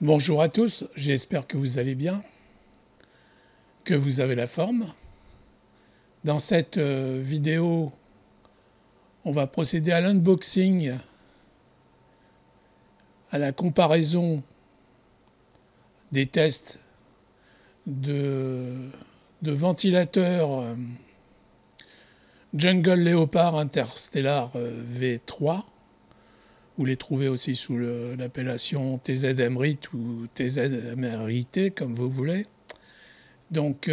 Bonjour à tous, j'espère que vous allez bien, que vous avez la forme. Dans cette vidéo, on va procéder à l'unboxing, à la comparaison des tests de ventilateurs Jungle Leopard Interstellar V3. Vous les trouvez aussi sous l'appellation TZ-Emrit ou TZ-MRIT, comme vous voulez. Donc,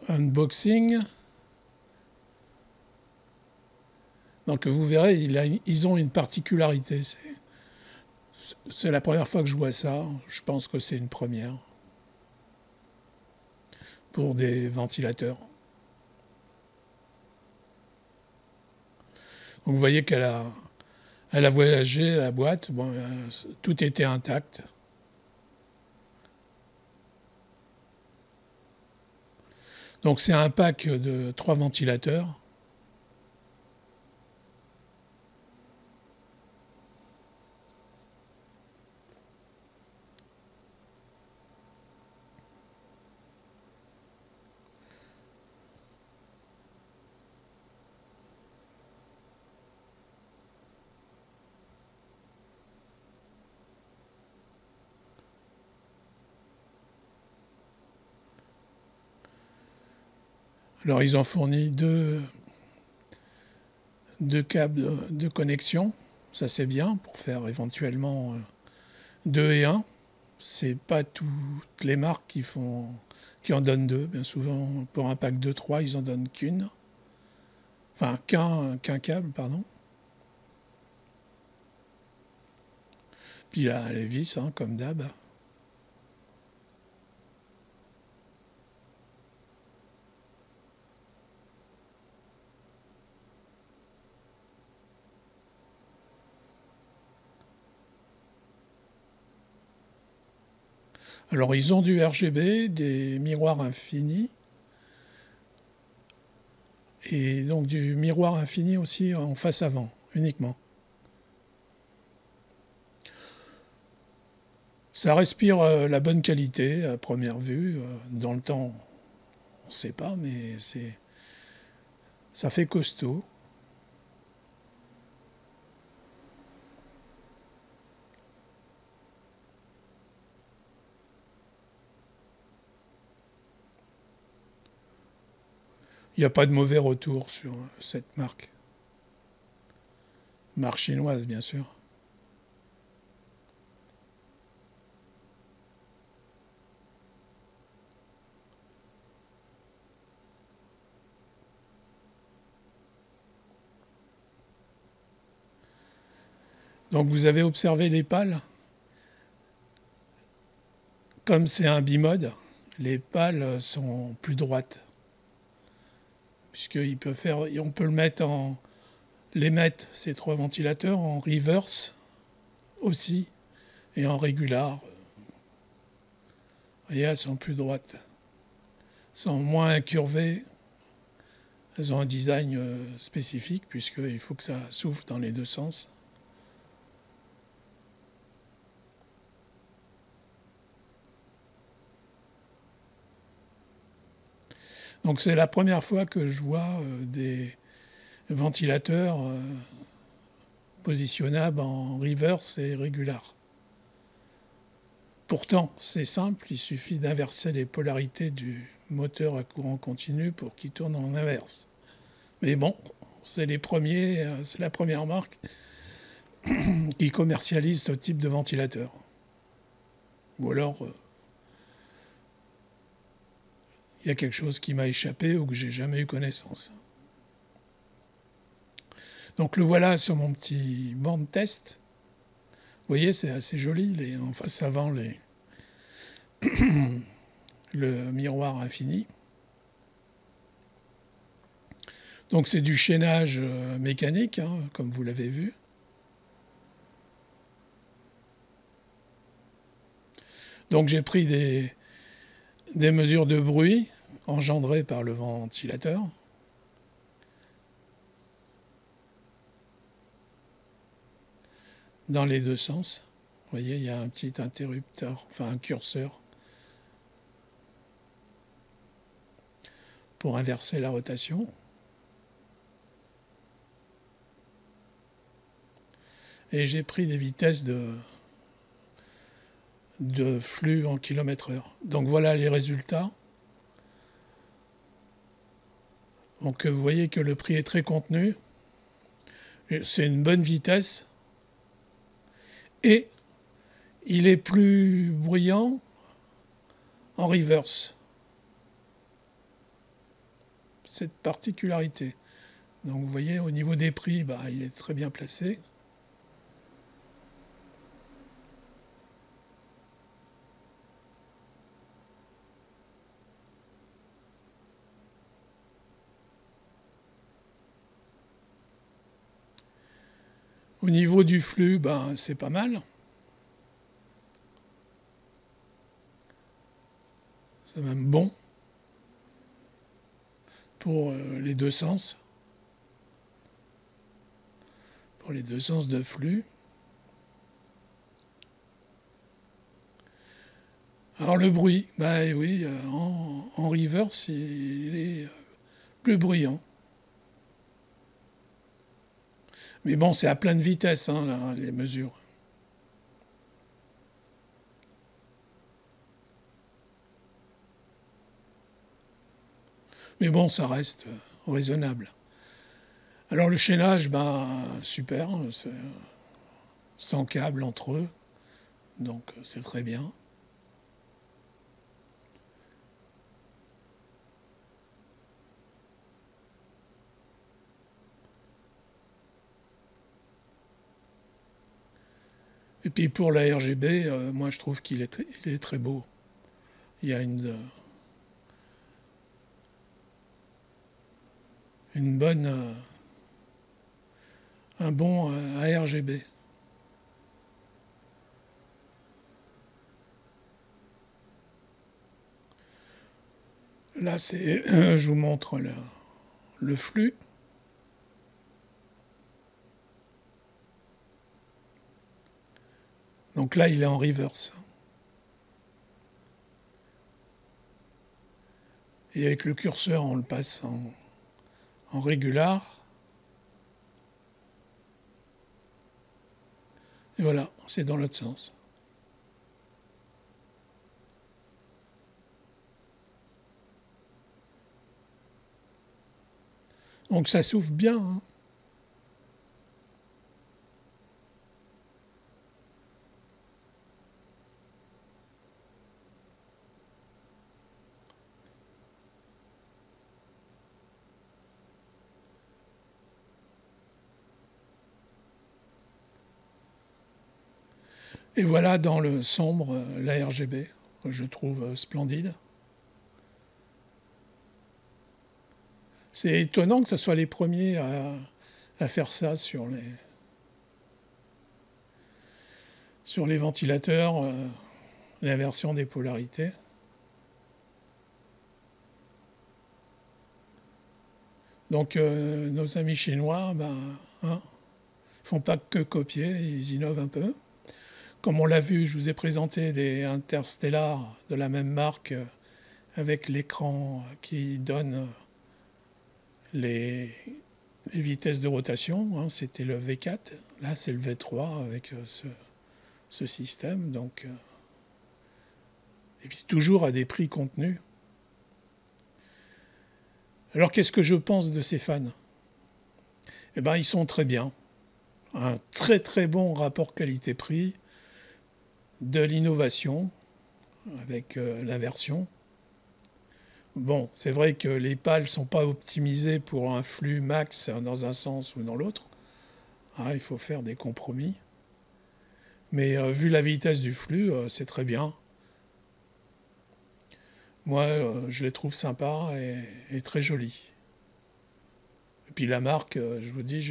unboxing. Donc, vous verrez, ils ont une particularité. C'est la première fois que je vois ça. Je pense que c'est une première pour des ventilateurs. Donc, vous voyez qu'elle a voyagé, la boîte. Bon, tout était intact. Donc, c'est un pack de 3 ventilateurs. Alors, ils ont fourni deux câbles de connexion. Ça, c'est bien pour faire éventuellement 2 et 1. C'est pas toutes les marques qui en donnent 2. Bien souvent, pour un pack de 3, ils en donnent qu'une. Enfin, qu'un câble, pardon. Puis là, les vis, comme d'hab. Alors, ils ont du RGB, des miroirs infinis. Et donc du miroir infini aussi en face avant, uniquement. Ça respire la bonne qualité à première vue. Dans le temps, on ne sait pas, mais ça fait costaud. Il n'y a pas de mauvais retour sur cette marque. Marque chinoise, bien sûr. Donc vous avez observé les pales. Comme c'est un bimode, les pales sont plus droites. On peut les mettre, ces 3 ventilateurs, en reverse aussi et en régular. Vous voyez, elles sont plus droites. Elles sont moins incurvées. Elles ont un design spécifique puisqu'il faut que ça souffle dans les deux sens. Donc c'est la première fois que je vois des ventilateurs positionnables en reverse et régular. Pourtant, c'est simple, il suffit d'inverser les polarités du moteur à courant continu pour qu'il tourne en inverse. Mais bon, c'est la première marque qui commercialise ce type de ventilateur. Ou alors, il y a quelque chose qui m'a échappé ou que j'ai jamais eu connaissance. Donc le voilà sur mon petit banc de test. Vous voyez, c'est assez joli, en face avant, le miroir infini. Donc c'est du chaînage mécanique, comme vous l'avez vu. Donc j'ai pris des mesures de bruit engendrées par le ventilateur. dans les deux sens. Vous voyez, il y a un petit interrupteur, enfin un curseur pour inverser la rotation. Et j'ai pris des vitesses de flux en kilomètre/heure. Donc voilà les résultats. Donc vous voyez que le prix est très contenu. C'est une bonne vitesse. Et il est plus bruyant en reverse. Cette particularité. Donc vous voyez, au niveau des prix, il est très bien placé. Au niveau du flux, c'est pas mal. C'est même bon pour les deux sens. Pour les deux sens de flux. Alors le bruit, oui, en reverse, il est plus bruyant. Mais bon, c'est à pleine vitesse, là, les mesures. Mais bon, ça reste raisonnable. Alors le chaînage, super, sans câble entre eux, donc c'est très bien. Et puis pour la RGB, moi je trouve qu'il est très beau. Il y a une bonne, un bon ARGB. Là, je vous montre le flux. Donc là, il est en reverse. Et avec le curseur, on le passe en régular. Et voilà, c'est dans l'autre sens. Donc ça souffle bien. Et voilà dans le sombre, la RGB, que je trouve splendide. C'est étonnant que ce soit les premiers à faire ça sur les ventilateurs, l'inversion des polarités. Donc nos amis chinois, font pas que copier, ils innovent un peu. Comme on l'a vu, je vous ai présenté des interstellars de la même marque avec l'écran qui donne les vitesses de rotation. C'était le V4, là c'est le V3 avec ce système. Donc, et puis toujours à des prix contenus. Alors qu'est-ce que je pense de ces fans? Eh bien, ils sont très bien. Un très très bon rapport qualité-prix, de l'innovation avec l'inversion. Bon, c'est vrai que les pales ne sont pas optimisées pour un flux max dans un sens ou dans l'autre. Il faut faire des compromis. Mais vu la vitesse du flux, c'est très bien. Moi, je les trouve sympas et très jolis. Et puis la marque, je vous dis,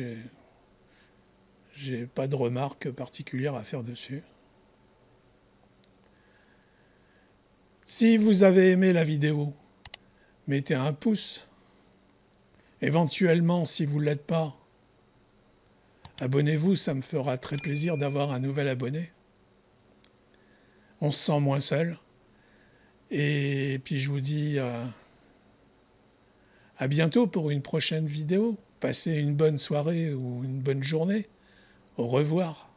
j'ai pas de remarques particulières à faire dessus. Si vous avez aimé la vidéo, mettez un pouce. Éventuellement, si vous ne l'êtes pas, Abonnez-vous, ça me fera très plaisir d'avoir un nouvel abonné. On se sent moins seul. Et puis je vous dis à bientôt pour une prochaine vidéo. Passez une bonne soirée ou une bonne journée. Au revoir.